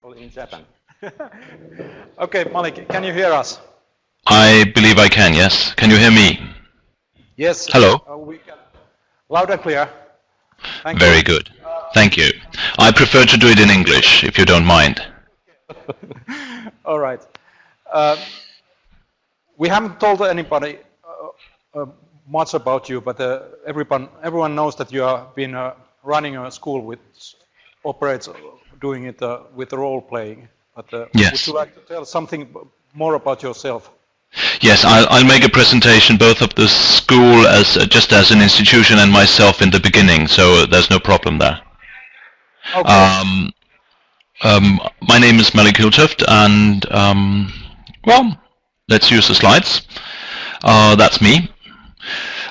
In Japan. Okay, Malik, can you hear us? I believe I can, yes. Can you hear me? Yes. Hello? We can. Loud and clear. Thank Very you. good. Thank you. I prefer to do it in English, if you don't mind. All right. We haven't told anybody much about you, but everyone knows that you have been running a school which operates doing it with role playing. But Yes. would you like to tell something more about yourself? Yes, I'll make a presentation both of the school as just as an institution and myself in the beginning, so there's no problem there. Okay. My name is Malik Hyltoft, and well, let's use the slides. That's me.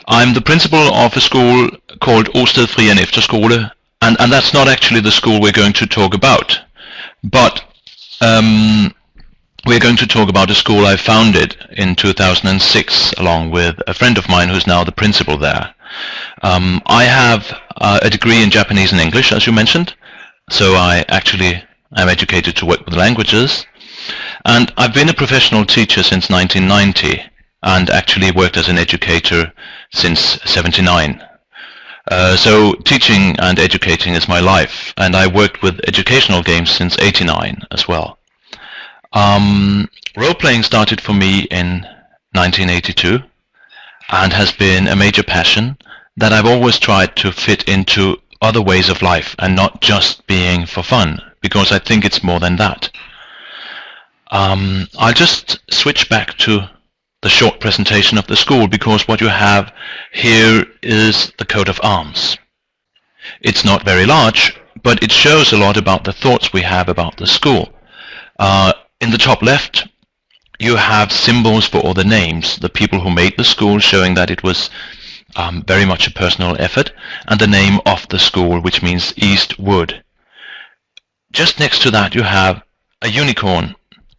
I'm the principal of a school called Osted Fri en Efterskole, and that's not actually the school we're going to talk about, but we're going to talk about a school I founded in 2006 along with a friend of mine who's now the principal there. I have a degree in Japanese and English, as you mentioned, so I actually am educated to work with languages, and I've been a professional teacher since 1990 and actually worked as an educator since 79. So teaching and educating is my life, and I worked with educational games since 89 as well. Role-playing started for me in 1982 and has been a major passion that I've always tried to fit into other ways of life and not just being for fun, because I think it's more than that. I'll just switch back to the short presentation of the school, because what you have here is the coat of arms. It's not very large, but it shows a lot about the thoughts we have about the school. In the top left, you have symbols for all the names, the people who made the school, showing that it was very much a personal effort, and the name of the school, which means East Wood. Just next to that, you have a unicorn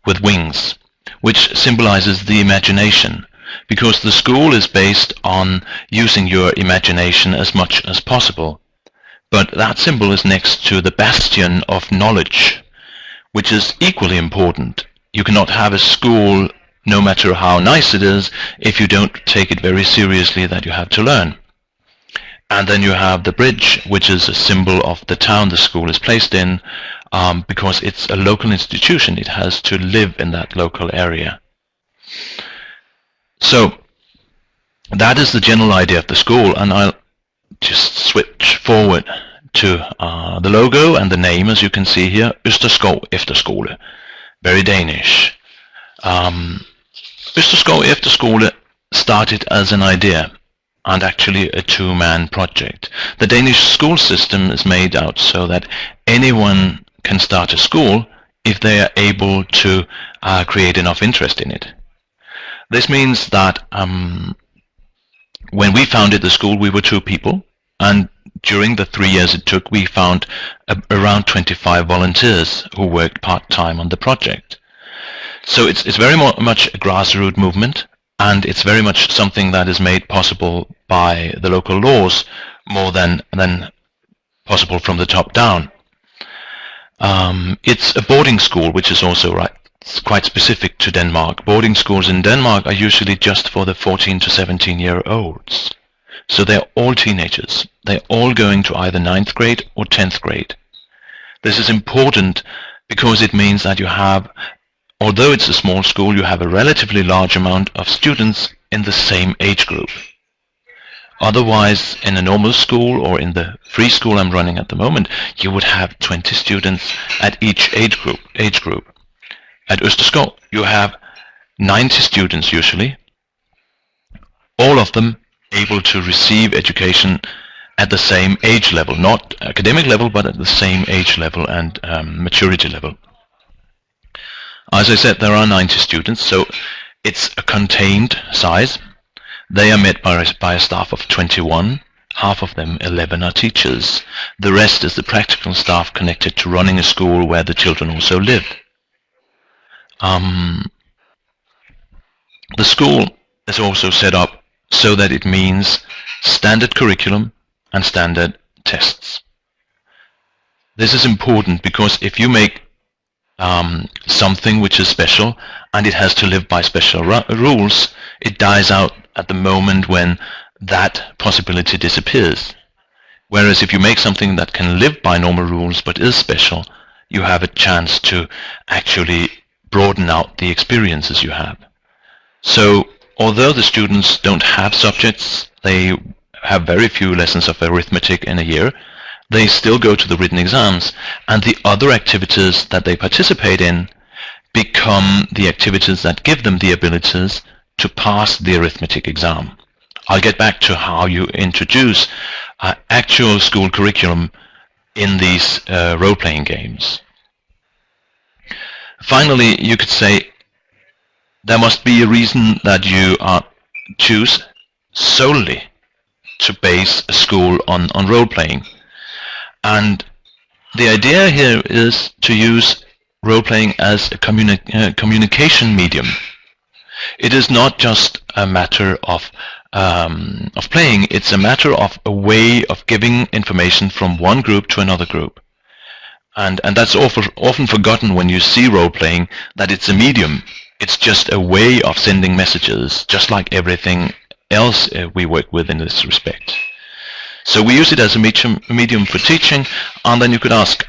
with wings, which symbolizes the imagination, because the school is based on using your imagination as much as possible. But that symbol is next to the bastion of knowledge, which is equally important. You cannot have a school, no matter how nice it is, if you don't take it very seriously that you have to learn. And then you have the bridge, which is a symbol of the town the school is placed in, because it's a local institution. It has to live in that local area. So that is the general idea of the school, and I'll just switch forward to the logo and the name, as you can see here, Østerskov Efterskole, very Danish. Østerskov Efterskole started as an idea and actually a two-man project. The Danish school system is made out so that anyone can start a school if they are able to create enough interest in it. This means that when we founded the school, we were 2 people, and during the 3 years it took, we found around 25 volunteers who worked part-time on the project. So it's very much a grassroots movement, and it's very much something that is made possible by the local laws more than possible from the top down. It's a boarding school, which is also it's quite specific to Denmark. Boarding schools in Denmark are usually just for the 14 to 17-year-olds. So they're all teenagers. They're all going to either 9th grade or 10th grade. This is important because it means that you have, although it's a small school, you have a relatively large amount of students in the same age group. Otherwise, in a normal school or in the free school I'm running at the moment, you would have 20 students at each age group. At Østerskov, you have 90 students usually, all of them able to receive education at the same age level, not academic level, but at the same age level and maturity level. As I said, there are 90 students, so it's a contained size. They are met by a staff of 21. Half of them, 11, are teachers. The rest is the practical staff connected to running a school where the children also live. The school is also set up so that it means standard curriculum and standard tests. This is important because if you make something which is special and it has to live by special rules, it dies out at the moment when that possibility disappears. Whereas if you make something that can live by normal rules but is special, you have a chance to actually broaden out the experiences you have. So although the students don't have subjects, they have very few lessons of arithmetic in a year, they still go to the written exams, and the other activities that they participate in become the activities that give them the abilities to pass the arithmetic exam. I'll get back to how you introduce actual school curriculum in these role-playing games. Finally, you could say there must be a reason that you choose solely to base a school on role-playing. And the idea here is to use role-playing as a communication medium. It is not just a matter of playing, it's a matter of a way of giving information from one group to another group. And that's often forgotten when you see role-playing, that it's a medium. It's just a way of sending messages, just like everything else we work with in this respect. So we use it as a medium for teaching, and then you could ask,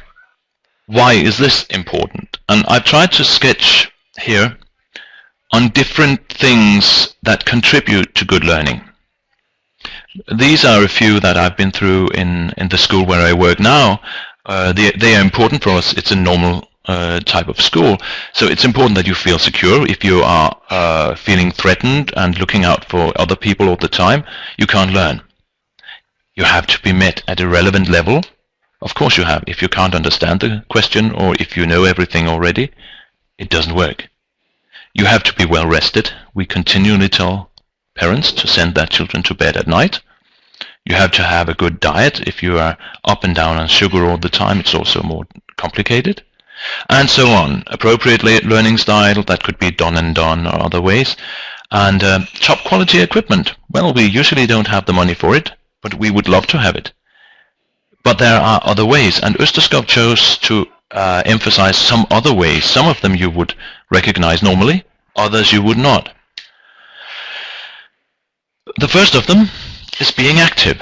why is this important? And I've tried to sketch here on different things that contribute to good learning. These are a few that I've been through in the school where I work now. They are important for us. It's a normal type of school. So it's important that you feel secure. If you are feeling threatened and looking out for other people all the time, you can't learn. You have to be met at a relevant level. Of course you have. If you can't understand the question or if you know everything already, it doesn't work. You have to be well rested. We continually tell parents to send their children to bed at night. You have to have a good diet. If you are up and down on sugar all the time, it's also more complicated. And so on. Appropriate learning style, that could be done and done or other ways. And top quality equipment. Well, we usually don't have the money for it, but we would love to have it. But there are other ways, and Østerskov chose to emphasize some other ways. Some of them you would recognize normally, others you would not. The first of them is being active.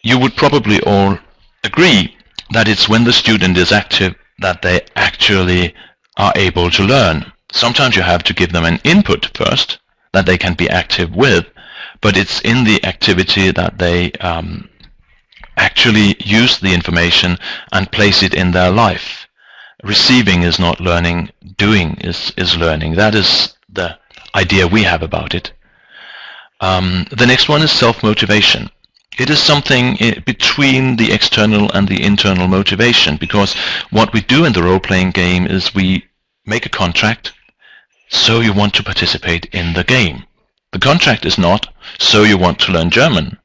You would probably all agree that it's when the student is active that they actually are able to learn. Sometimes you have to give them an input first that they can be active with, but it's in the activity that they actually use the information and place it in their life. Receiving is not learning, doing is learning. That is the idea we have about it. The next one is self-motivation. It is something between the external and the internal motivation, because what we do in the role-playing game is we make a contract, so you want to participate in the game. The contract is not, so you want to learn German.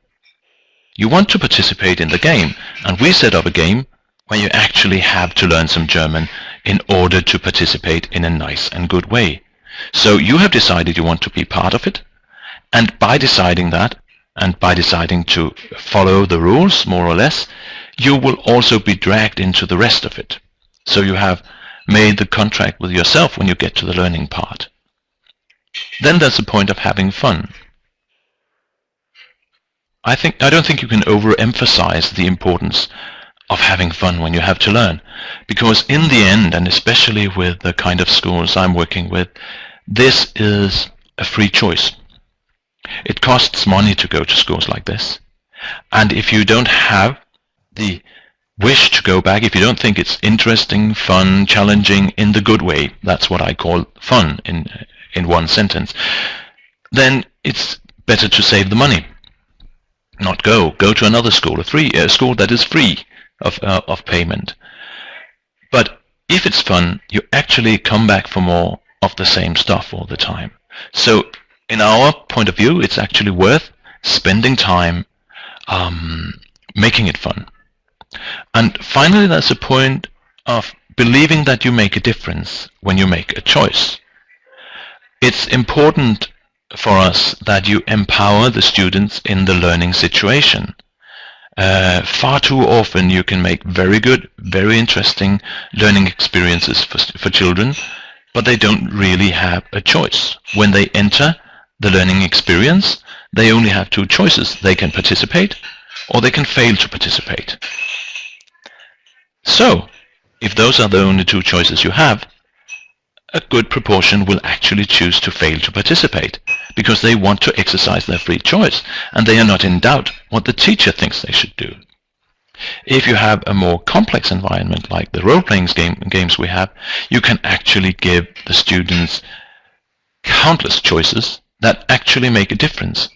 You want to participate in the game, and we set up a game where you actually have to learn some German in order to participate in a nice and good way. So you have decided you want to be part of it, and by deciding that, and by deciding to follow the rules, more or less, you will also be dragged into the rest of it. So you have made the contract with yourself when you get to the learning part. Then there's the point of having fun. I don't think you can overemphasize the importance of having fun when you have to learn, because in the end, and especially with the kind of schools I'm working with, this is a free choice. It costs money to go to schools like this, and if you don't have the wish to go back, if you don't think it's interesting, fun, challenging in the good way, that's what I call fun in one sentence, then it's better to save the money. Not go to another school, a school that is free of payment. But if it's fun, you actually come back for more of the same stuff all the time. So in our point of view, it's actually worth spending time making it fun. And finally, there's a point of believing that you make a difference when you make a choice. It's important for us that you empower the students in the learning situation. Far too often you can make very good, very interesting learning experiences for children, but they don't really have a choice. When they enter the learning experience, they only have two choices. They can participate or they can fail to participate. So, if those are the only two choices you have, a good proportion will actually choose to fail to participate because they want to exercise their free choice and they are not in doubt what the teacher thinks they should do. If you have a more complex environment like the role-playing games we have, you can actually give the students countless choices that actually make a difference.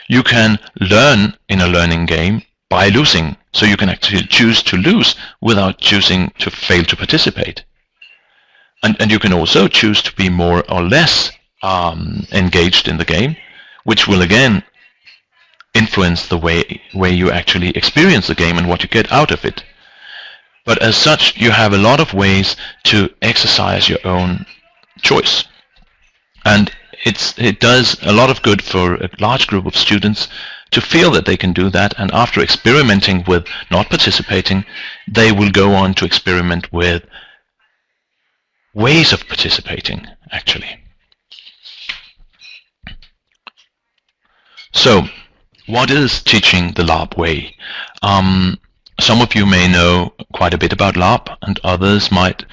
You can learn in a learning game by losing, so you can actually choose to lose without choosing to fail to participate. And you can also choose to be more or less engaged in the game, which will again influence the way you actually experience the game and what you get out of it. But as such, you have a lot of ways to exercise your own choice. And it does a lot of good for a large group of students to feel that they can do that, and after experimenting with not participating, they will go on to experiment with ways of participating, actually. So, what is teaching the LARP way? Some of you may know quite a bit about LARP, and others might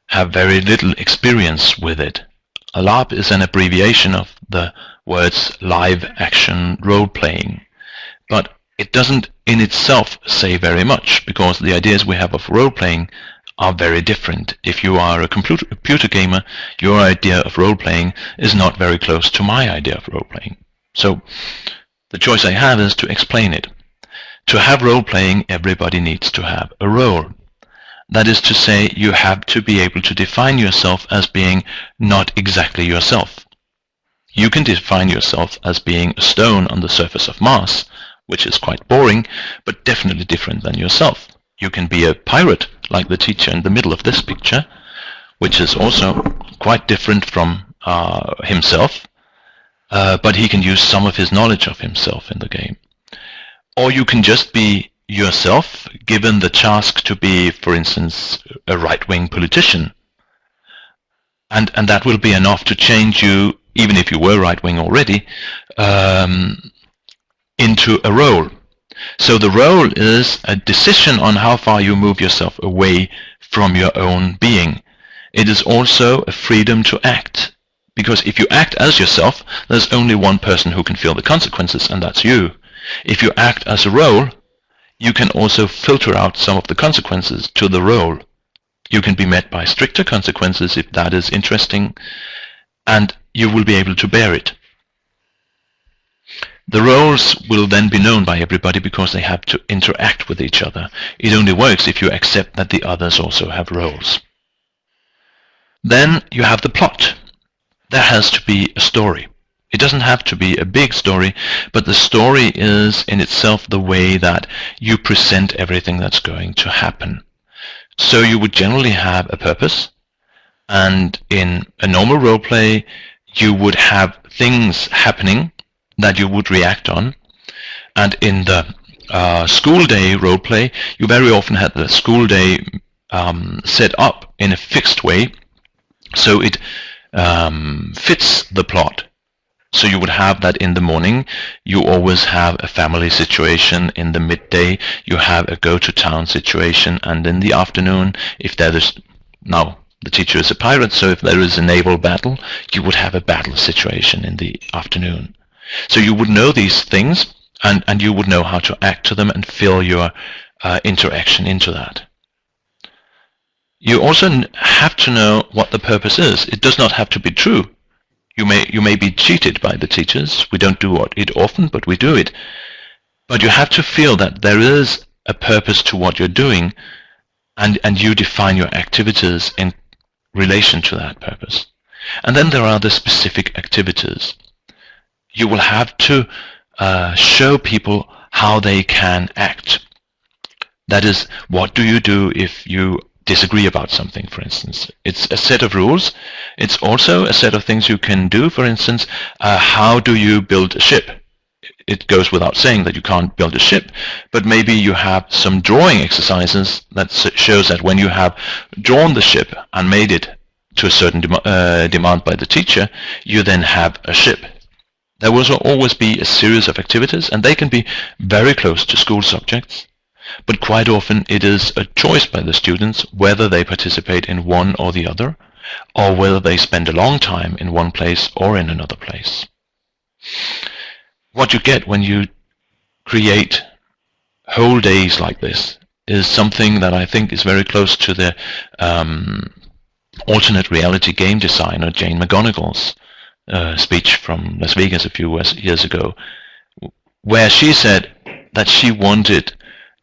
have very little experience with it. A LARP is an abbreviation of the words live action role-playing, but it doesn't in itself say very much, because the ideas we have of role-playing are very different. If you are a computer gamer, your idea of role-playing is not very close to my idea of role-playing. So the choice I have is to explain it. To have role-playing, everybody needs to have a role. That is to say, you have to be able to define yourself as being not exactly yourself. You can define yourself as being a stone on the surface of Mars, which is quite boring, but definitely different than yourself. You can be a pirate, like the teacher in the middle of this picture, which is also quite different from himself, but he can use some of his knowledge of himself in the game. Or you can just be yourself, given the task to be, for instance, a right-wing politician. And that will be enough to change you, even if you were right-wing already, into a role. So the role is a decision on how far you move yourself away from your own being. It is also a freedom to act. Because if you act as yourself, there's only one person who can feel the consequences, and that's you. If you act as a role, you can also filter out some of the consequences to the role. You can be met by stricter consequences if that is interesting, and you will be able to bear it. The roles will then be known by everybody because they have to interact with each other. It only works if you accept that the others also have roles. Then you have the plot. There has to be a story. It doesn't have to be a big story, but the story is in itself the way that you present everything that's going to happen. So you would generally have a purpose, and in a normal roleplay you would have things happening that you would react on, and in the school day roleplay you very often had the school day set up in a fixed way, so it fits the plot. So you would have that in the morning, you always have a family situation. In the midday, you have a go-to-town situation. And in the afternoon, if there is, now the teacher is a pirate, so if there is a naval battle, you would have a battle situation in the afternoon. So you would know these things, and you would know how to act to them and fill your interaction into that. You also have to know what the purpose is. It does not have to be true. You may be cheated by the teachers. We don't do it often, but we do it. But you have to feel that there is a purpose to what you're doing, and you define your activities in relation to that purpose. And then there are the specific activities. You will have to show people how they can act. That is, what do you do if you disagree about something, for instance? It's a set of rules. It's also a set of things you can do. For instance, how do you build a ship? it goes without saying that you can't build a ship, but maybe you have some drawing exercises that shows that when you have drawn the ship and made it to a certain demand by the teacher, you then have a ship. There will always be a series of activities, and they can be very close to school subjects, but quite often it is a choice by the students whether they participate in one or the other, or whether they spend a long time in one place or in another place. What you get when you create whole days like this is something that I think is very close to the alternate reality game designer Jane McGonigal's speech from Las Vegas a few years ago, where she said that she wanted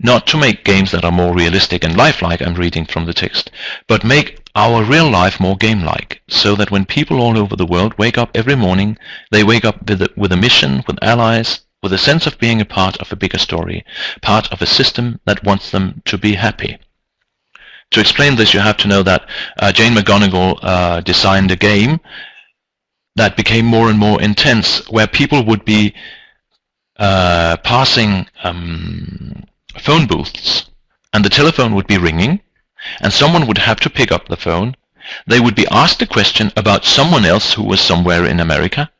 not to make games that are more realistic and lifelike, I'm reading from the text, but make our real life more game-like, so that when people all over the world wake up every morning, they wake up with a mission, with allies, with a sense of being a part of a bigger story, part of a system that wants them to be happy. To explain this, you have to know that Jane McGonigal designed a game that became more and more intense, where people would be passing phone booths, and the telephone would be ringing, and someone would have to pick up the phone. They would be asked a question about someone else who was somewhere in America,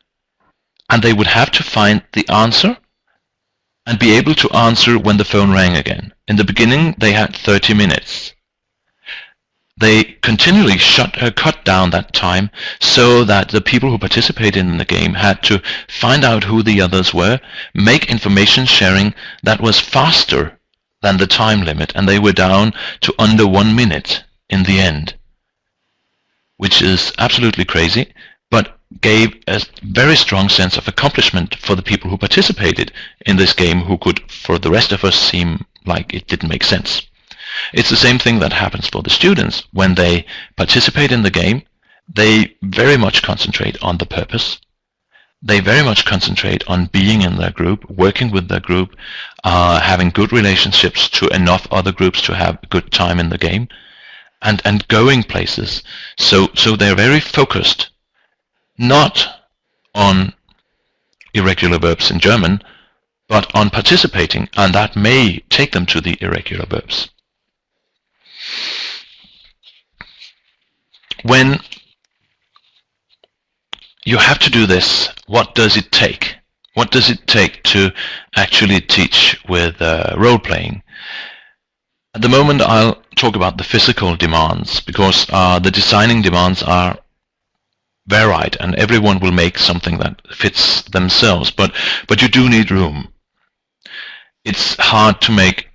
and they would have to find the answer and be able to answer when the phone rang again. In the beginning, they had 30 minutes. They continually cut down that time so that the people who participated in the game had to find out who the others were, make information sharing that was faster than the time limit, and they were down to under 1 minute in the end, which is absolutely crazy, but gave a very strong sense of accomplishment for the people who participated in this game, who could, for the rest of us, seem like it didn't make sense. It's the same thing that happens for the students. When they participate in the game, they very much concentrate on the purpose. They very much concentrate on being in their group, working with their group, having good relationships to enough other groups to have a good time in the game, and going places. So they're very focused, not on irregular verbs in German, but on participating, and that may take them to the irregular verbs. When you have to do this, what does it take? What does it take to actually teach with role-playing? At the moment, I'll talk about the physical demands, because the designing demands are varied, and everyone will make something that fits themselves, but you do need room. It's hard to make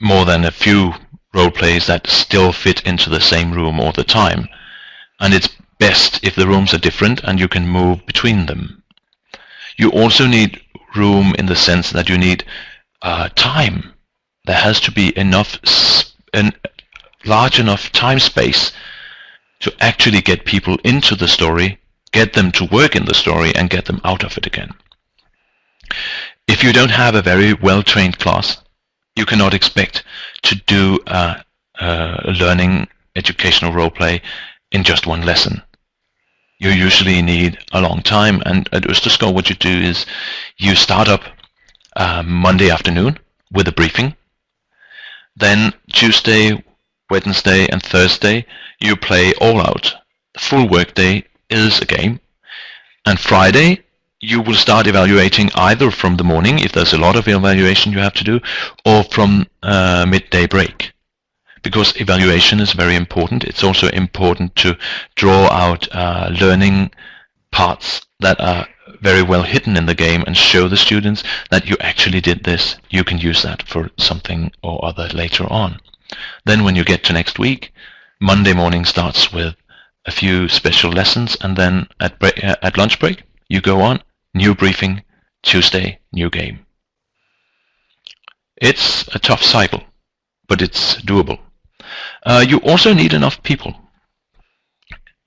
more than a few role plays that still fit into the same room all the time, and it's best if the rooms are different and you can move between them. You also need room in the sense that you need time. There has to be large enough time space to actually get people into the story, get them to work in the story, and get them out of it again. If you don't have a very well-trained class, you cannot expect to do a learning educational role play in just one lesson. You usually need a long time, and at Østerskov what you do is you start up Monday afternoon with a briefing. Then Tuesday, Wednesday and Thursday you play all out. The full workday is a game. And Friday you will start evaluating either from the morning, if there's a lot of evaluation you have to do, or from midday break. Because evaluation is very important. It's also important to draw out learning parts that are very well hidden in the game and show the students that you actually did this. You can use that for something or other later on. Then when you get to next week, Monday morning starts with a few special lessons, and then at lunch break you go on, new briefing, Tuesday, new game. It's a tough cycle, but it's doable. You also need enough people,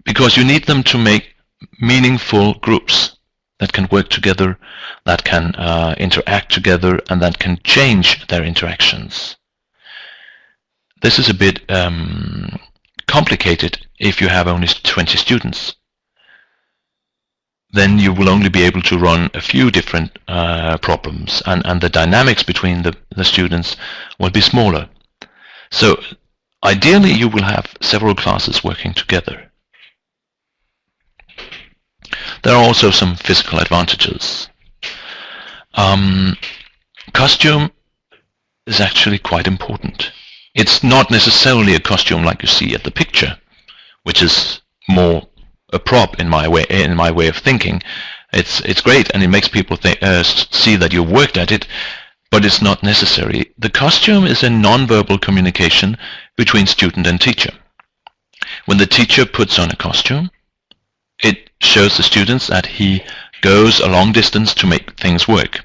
because you need them to make meaningful groups that can work together, that can interact together, and that can change their interactions. This is a bit complicated if you have only 20 students. then you will only be able to run a few different problems, and the dynamics between the students will be smaller. So ideally you will have several classes working together. There are also some physical advantages. Costume is actually quite important. It's not necessarily a costume like you see at the picture, which is more a prop in my way of thinking. It's great, and it makes people see that you worked at it, but it's not necessary. The costume is a non-verbal communication between student and teacher. When the teacher puts on a costume, it shows the students that he goes a long distance to make things work.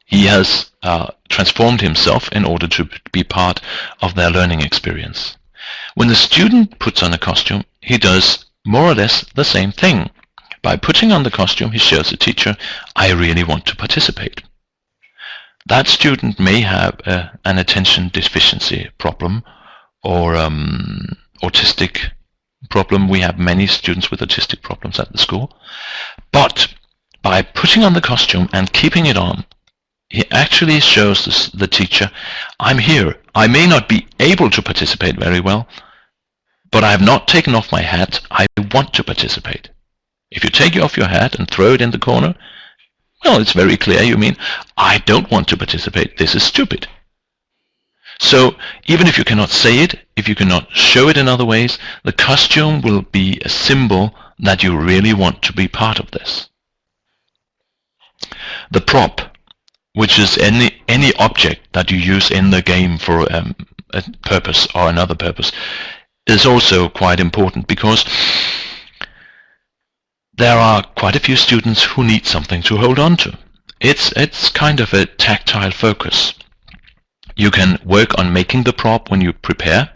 He has transformed himself in order to be part of their learning experience. When the student puts on a costume, he does more or less the same thing. By putting on the costume, he shows the teacher, I really want to participate. That student may have an attention deficiency problem or autistic problem. We have many students with autistic problems at the school. But by putting on the costume and keeping it on, he actually shows the teacher, I'm here. I may not be able to participate very well, but I have not taken off my hat. I want to participate. If you take off your hat and throw it in the corner, well, it's very clear you mean, I don't want to participate. This is stupid. So even if you cannot say it, if you cannot show it in other ways, the costume will be a symbol that you really want to be part of this. The prop, which is any object that you use in the game for a purpose or another purpose, is also quite important, because there are quite a few students who need something to hold on to. It's kind of a tactile focus. You can work on making the prop when you prepare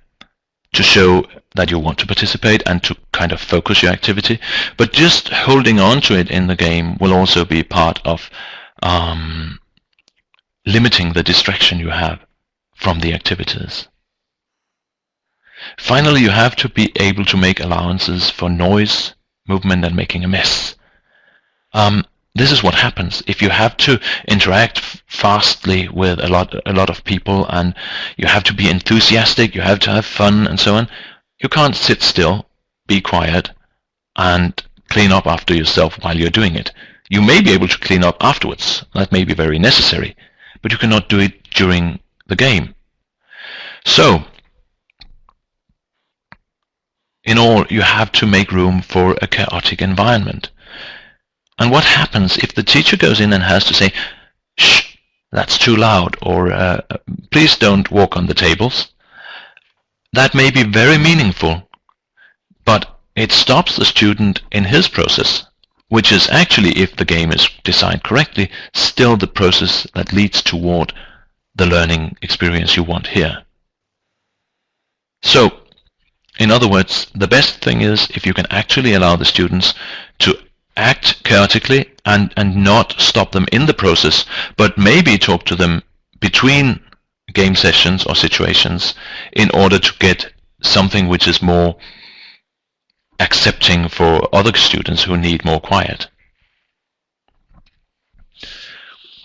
to show that you want to participate and to kind of focus your activity, but just holding on to it in the game will also be part of limiting the distraction you have from the activities. Finally, you have to be able to make allowances for noise, movement, and making a mess. This is what happens if you have to interact fastly with a lot of people, and you have to be enthusiastic, you have to have fun, and so on. You can't sit still, be quiet, and clean up after yourself while you're doing it. You may be able to clean up afterwards. That may be very necessary, but you cannot do it during the game. So, in all, you have to make room for a chaotic environment. And what happens if the teacher goes in and has to say, shh, that's too loud, or please don't walk on the tables? That may be very meaningful, but it stops the student in his process, which is actually, if the game is designed correctly, still the process that leads toward the learning experience you want here. So, in other words, the best thing is if you can actually allow the students to act chaotically and not stop them in the process, but maybe talk to them between game sessions or situations in order to get something which is more accepting for other students who need more quiet.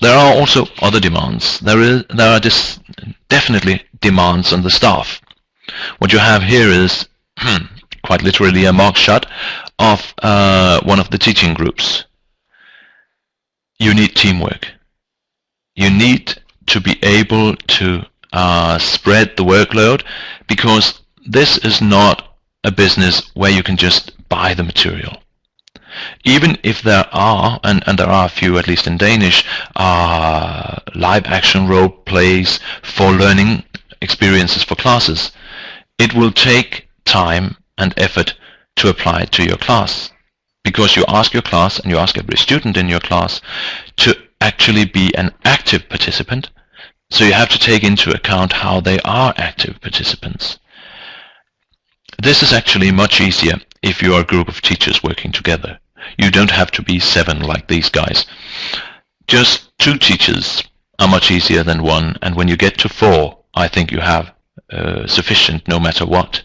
There are also other demands. There are definitely demands on the staff. What you have here is quite literally a mock shot of one of the teaching groups. You need teamwork. You need to be able to spread the workload, because this is not a business where you can just buy the material. Even if there are, and there are a few, at least in Danish, live action role plays for learning experiences for classes, it will take time and effort to apply it to your class, because you ask your class and you ask every student in your class to actually be an active participant. So you have to take into account how they are active participants. This is actually much easier if you are a group of teachers working together. You don't have to be 7 like these guys. Just 2 teachers are much easier than 1, and when you get to 4, I think you have sufficient no matter what.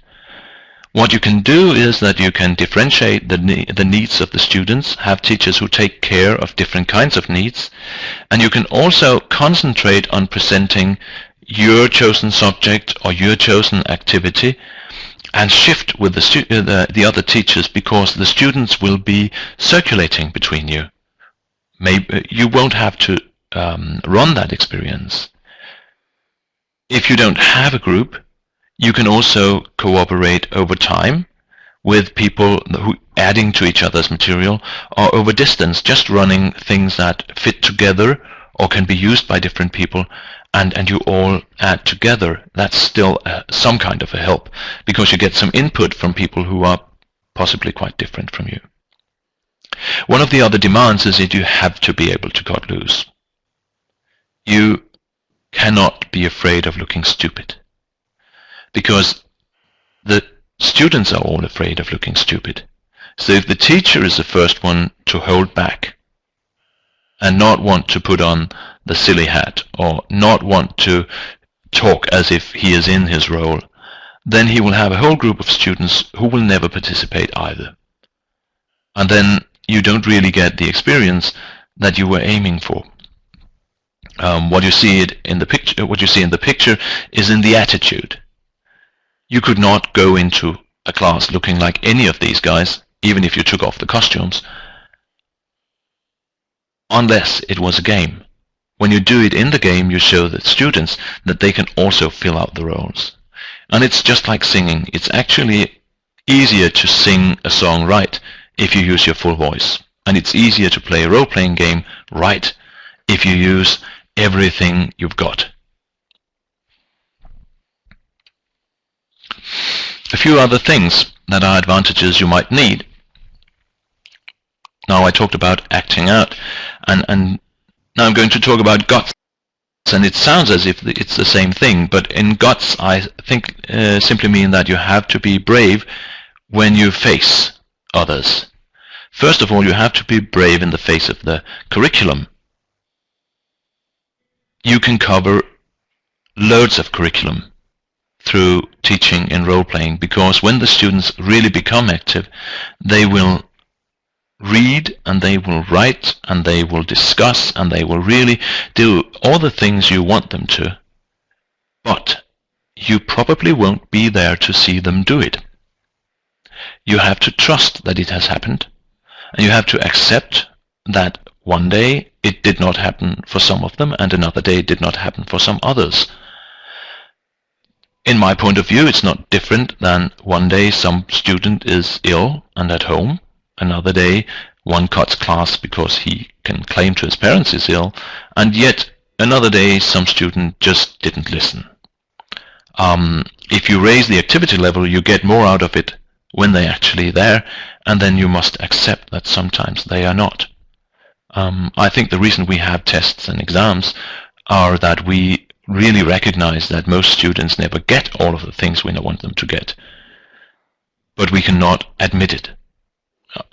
What you can do is that you can differentiate the needs of the students, have teachers who take care of different kinds of needs, and you can also concentrate on presenting your chosen subject or your chosen activity and shift with the other teachers, because the students will be circulating between you. Maybe you won't have to run that experience. If you don't have a group, you can also cooperate over time with people who adding to each other's material, or over distance, just running things that fit together or can be used by different people, and you all add together. That's still some kind of a help, because you get some input from people who are possibly quite different from you. One of the other demands is that you have to be able to cut loose. You cannot be afraid of looking stupid, because the students are all afraid of looking stupid. So if the teacher is the first one to hold back and not want to put on the silly hat, or not want to talk as if he is in his role, then he will have a whole group of students who will never participate either. And then you don't really get the experience that you were aiming for. What you see in the picture is in the attitude. You could not go into a class looking like any of these guys, even if you took off the costumes, unless it was a game. When you do it in the game, you show the students that they can also fill out the roles. And it's just like singing. It's actually easier to sing a song right if you use your full voice. And it's easier to play a role-playing game right if you use everything you've got. A few other things that are advantages you might need. Now I talked about acting out, and now I'm going to talk about guts. And it sounds as if it's the same thing, but in guts I think simply mean that you have to be brave when you face others. First of all, you have to be brave in the face of the curriculum. You can cover loads of curriculum through teaching and role-playing, because when the students really become active, they will read and they will write and they will discuss and they will really do all the things you want them to. But you probably won't be there to see them do it. You have to trust that it has happened, and you have to accept that one day it did not happen for some of them and another day it did not happen for some others. In my point of view, it's not different than one day some student is ill and at home, another day one cuts class because he can claim to his parents he's ill, and yet another day some student just didn't listen. If you raise the activity level, you get more out of it when they're actually there, and then you must accept that sometimes they are not. I think the reason we have tests and exams are that we really recognize that most students never get all of the things we want them to get. But we cannot admit it.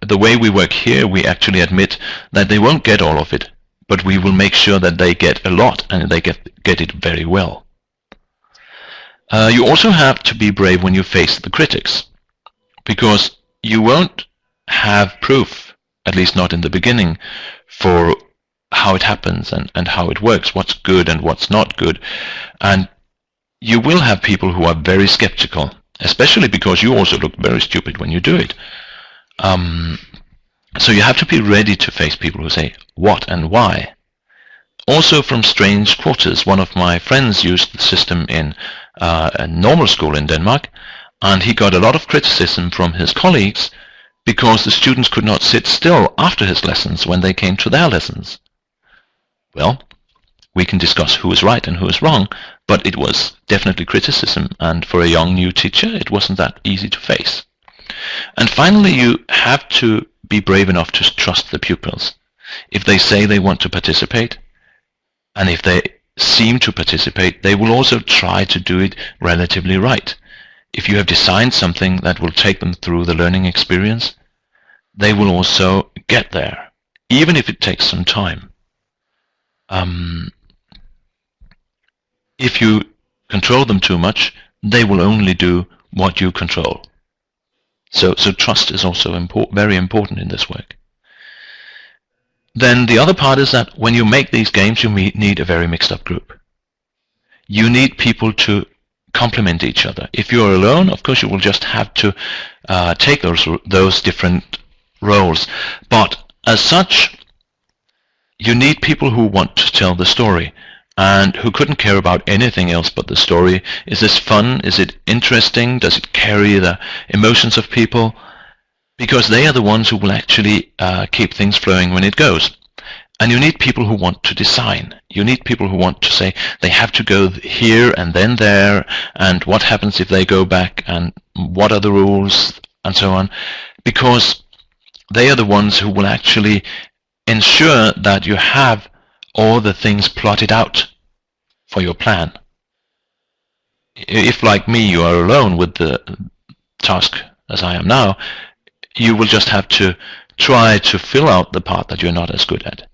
The way we work here, we actually admit that they won't get all of it, but we will make sure that they get a lot and they get it very well. You also have to be brave when you face the critics, because you won't have proof, at least not in the beginning, for how it happens and how it works, what's good and what's not good. And you will have people who are very skeptical, especially because you also look very stupid when you do it. So you have to be ready to face people who say, what and why? Also from strange quarters. One of my friends used the system in a normal school in Denmark, and he got a lot of criticism from his colleagues because the students could not sit still after his lessons when they came to their lessons. Well, we can discuss who is right and who is wrong, but it was definitely criticism, and for a young new teacher it wasn't that easy to face. And finally, you have to be brave enough to trust the pupils. If they say they want to participate, and if they seem to participate, they will also try to do it relatively right. If you have designed something that will take them through the learning experience, they will also get there, even if it takes some time. If you control them too much, they will only do what you control. So trust is also very important in this work. Then the other part is that when you make these games, you need a very mixed up group. You need people to complement each other. If you're alone, of course, you will just have to take those different roles. But as such, you need people who want to tell the story and who couldn't care about anything else but the story. Is this fun? Is it interesting? Does it carry the emotions of people? Because they are the ones who will actually keep things flowing when it goes. And you need people who want to design. You need people who want to say they have to go here and then there, and what happens if they go back, and what are the rules, and so on. Because they are the ones who will actually ensure that you have all the things plotted out for your plan. If, like me, you are alone with the task as I am now, you will just have to try to fill out the part that you're not as good at.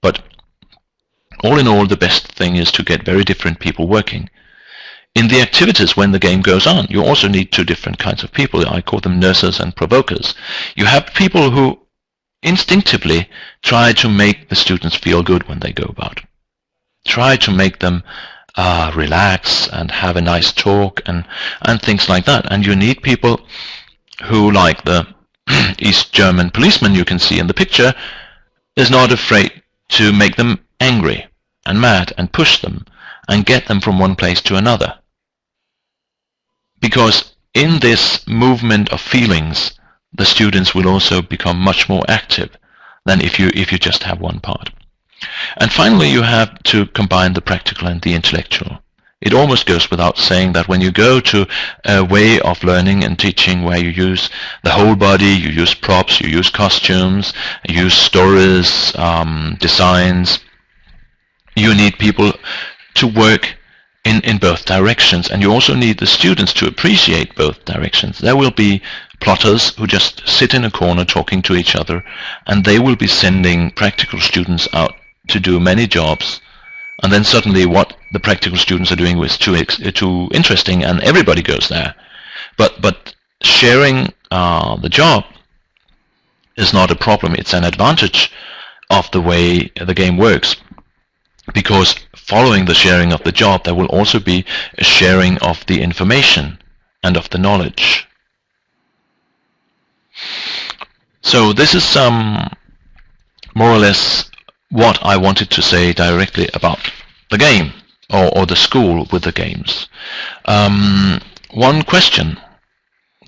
But all in all, the best thing is to get very different people working. In the activities when the game goes on, you also need two different kinds of people. I call them nurses and provokers. You have people who instinctively try to make the students feel good when they go about. Try to make them relax and have a nice talk and things like that. And you need people who, like the East German policeman you can see in the picture, is not afraid to make them angry and mad and push them and get them from one place to another. Because in this movement of feelings, the students will also become much more active than if you just have one part. And finally, you have to combine the practical and the intellectual. It almost goes without saying that when you go to a way of learning and teaching where you use the whole body, you use props, you use costumes, you use stories, designs, you need people to work in both directions, and you also need the students to appreciate both directions. There will be plotters who just sit in a corner talking to each other, and they will be sending practical students out to do many jobs, and then suddenly what the practical students are doing was too interesting, and everybody goes there. But sharing the job is not a problem. It's an advantage of the way the game works, because following the sharing of the job, there will also be a sharing of the information and of the knowledge. So this is more or less what I wanted to say directly about the game, or the school with the games. One question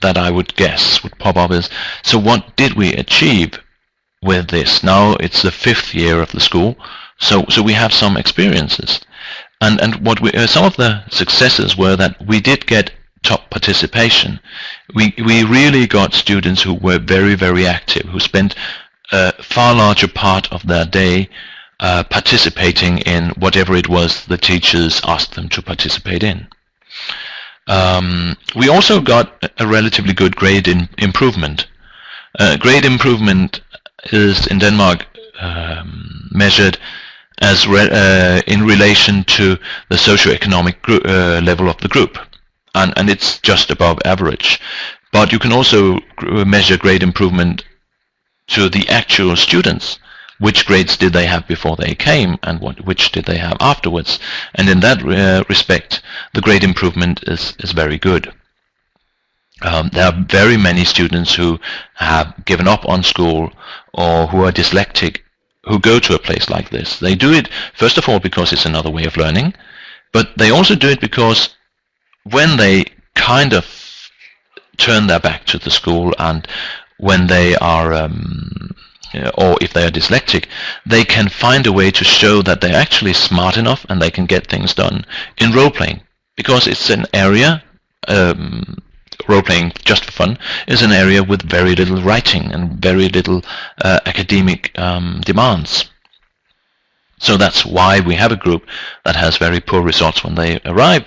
that I would guess would pop up is, so what did we achieve with this? Now it's the 5th year of the school, so we have some experiences. And what some of the successes were that we did get top participation. We really got students who were very, very active, who spent a far larger part of their day participating in whatever it was the teachers asked them to participate in. We also got a relatively good grade improvement. Grade improvement is in Denmark measured as in relation to the socioeconomic level of the group, and it's just above average. But you can also measure grade improvement to the actual students. Which grades did they have before they came, and which did they have afterwards? And in that respect, the grade improvement is very good. There are very many students who have given up on school or who are dyslexic who go to a place like this. They do it, first of all, because it's another way of learning, but they also do it because when they kind of turn their back to the school, and when they are or if they are dyslexic, they can find a way to show that they're actually smart enough and they can get things done in role-playing, because it's an area, role-playing just for fun, is an area with very little writing and very little academic demands. So that's why we have a group that has very poor results when they arrive,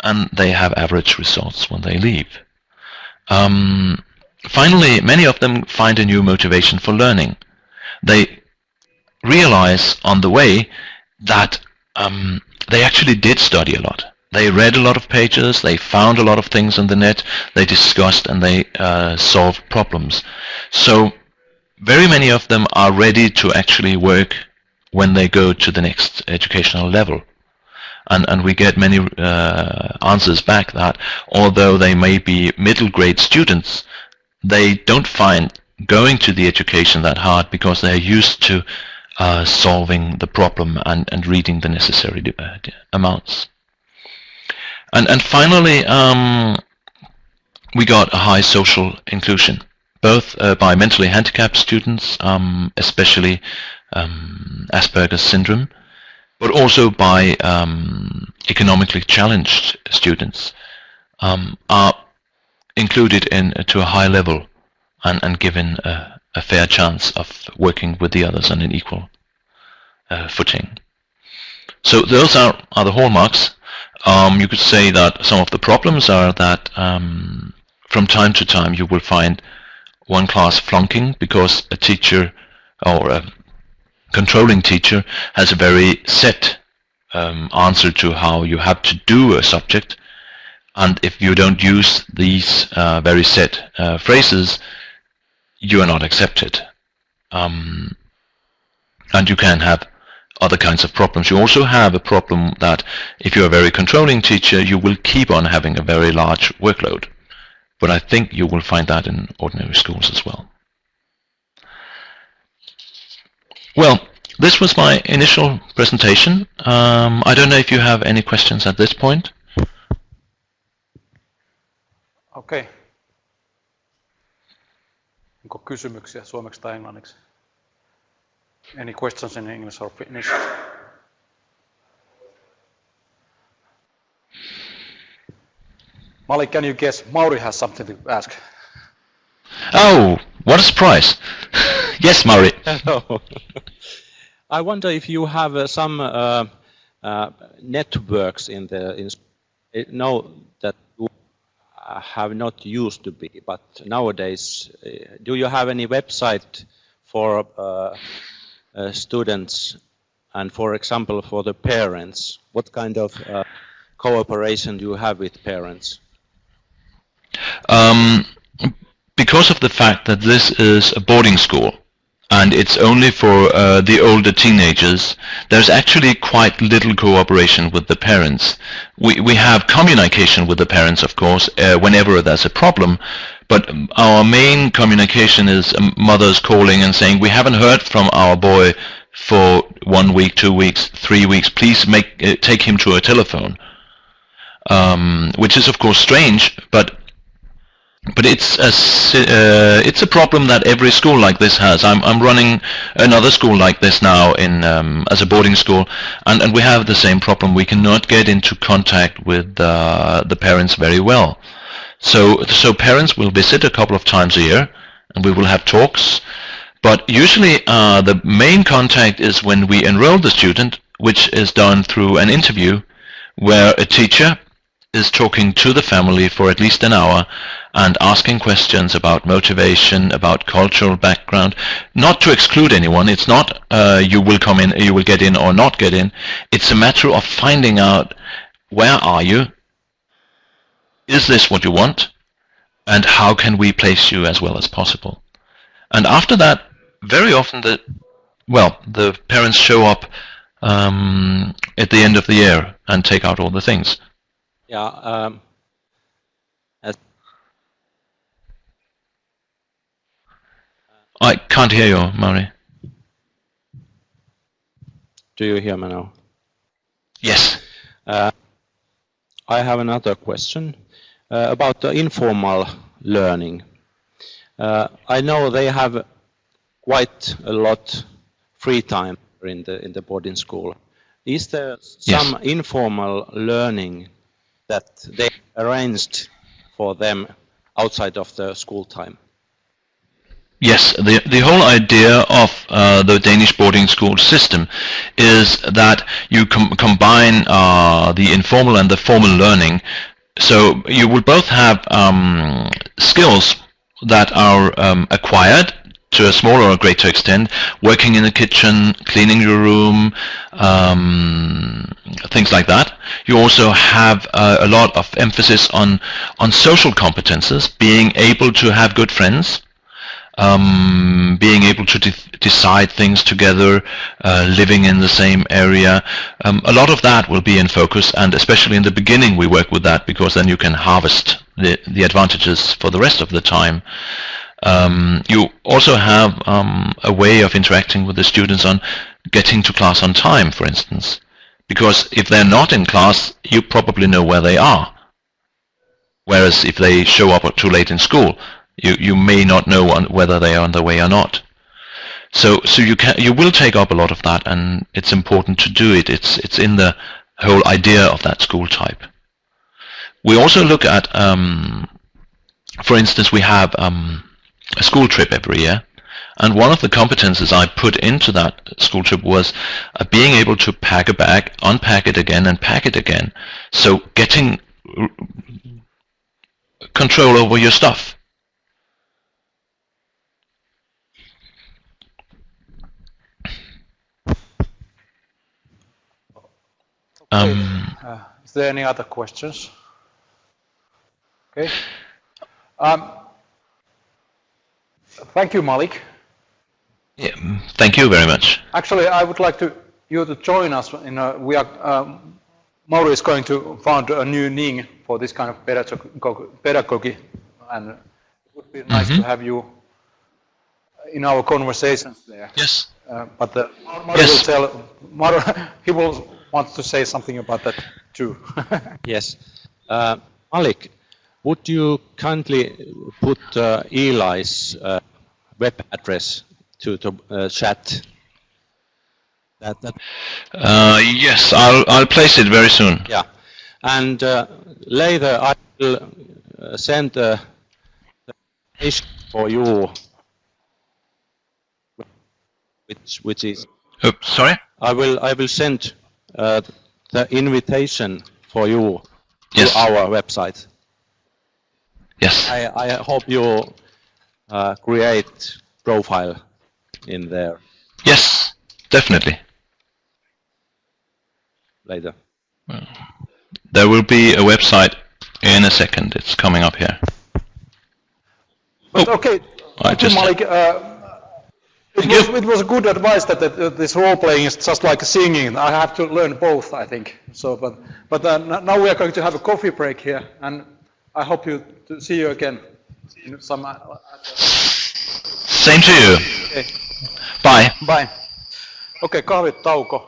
and they have average results when they leave. Finally, many of them find a new motivation for learning. They realize on the way that they actually did study a lot. They read a lot of pages, they found a lot of things on the net, they discussed and they solved problems. So very many of them are ready to actually work when they go to the next educational level. And we get many answers back that although they may be middle grade students, they don't find going to the education that hard because they're used to solving the problem and reading the necessary amounts. And finally, we got a high social inclusion, both by mentally handicapped students, especially Asperger's syndrome, but also by economically challenged students, are included to a high level and given a fair chance of working with the others on an equal footing. So those are the hallmarks. You could say that some of the problems are that from time to time you will find one class flunking because a teacher or a controlling teacher has a very set answer to how you have to do a subject, and if you don't use these very set phrases, you are not accepted. And you can have other kinds of problems. You also have a problem that if you're a very controlling teacher, you will keep on having a very large workload. But I think you will find that in ordinary schools as well. Well, this was my initial presentation. I don't know if you have any questions at this point. Okay. Onko kysymyksiä suomeksi tai englanniksi? Any questions in English or Finnish? Malik, can you guess? Mauri has something to ask. Oh, what a surprise! Yes, Mauri. Hello. I wonder if you have some networks in know that you have not used to be, but nowadays, do you have any website for students and, for example, for the parents? What kind of cooperation do you have with parents? Because of the fact that this is a boarding school and it's only for the older teenagers, there's actually quite little cooperation with the parents. We have communication with the parents, of course, whenever there's a problem, but our main communication is mothers calling and saying, we haven't heard from our boy for 1 week, 2 weeks, 3 weeks, please take him to a telephone. Which is of course strange, but it's a problem that every school like this has. I'm running another school like this now in as a boarding school, and we have the same problem. We cannot get into contact with the parents very well. So parents will visit a couple of times a year, and we will have talks. But usually the main contact is when we enroll the student, which is done through an interview, where a teacher is talking to the family for at least an hour and asking questions about motivation, about cultural background, not to exclude anyone. It's not you will come in, you will get in or not get in. It's a matter of finding out, where are you? Is this what you want? And how can we place you as well as possible? And after that, very often the parents show up at the end of the year and take out all the things. Yeah. I can't hear you, Mauri. Do you hear me now? Yes. I have another question about the informal learning. I know they have quite a lot free time in the boarding school. Is there some informal learning that they arranged for them outside of the school time? Yes, the whole idea of the Danish boarding school system is that you combine the informal and the formal learning. So you will both have skills that are acquired to a smaller or greater extent, working in the kitchen, cleaning your room, things like that. You also have a lot of emphasis on social competences, being able to have good friends, being able to decide things together, living in the same area. A lot of that will be in focus, and especially in the beginning we work with that, because then you can harvest the advantages for the rest of the time. You also have a way of interacting with the students on getting to class on time, for instance, because if they're not in class, you probably know where they are. Whereas if they show up too late in school, you may not know whether they are on their way or not. So you will take up a lot of that, and it's important to do it. It's in the whole idea of that school type. We also look at, for instance, we have a school trip every year, and one of the competences I put into that school trip was being able to pack a bag, unpack it again, and pack it again. So getting control over your stuff. Is there any other questions? Okay. Thank you, Malik. Yeah, thank you very much. Actually, I would like you to join us. Mauri is going to found a new ning for this kind of pedagogy, and it would be nice to have you in our conversations there. Yes. But Mauri will tell. He will want to say something about that too. Yes. Malik, would you kindly put Eli's web address to chat? Yes, I'll place it very soon. Yeah, and later I will send the invitation for you, which is. Sorry. I will send the invitation for you Yes. to our website. Yes. I hope you create profile in there Yes, definitely. later. There will be a website in a second. It's coming up here. But okay, thank you, Malik. It was good advice that this role playing is just like singing. I have to learn both, I think. So, but now we are going to have a coffee break here, and I hope to see you again in some. Same to you. Okay. Bye. Bye. Okay, kahvitauko.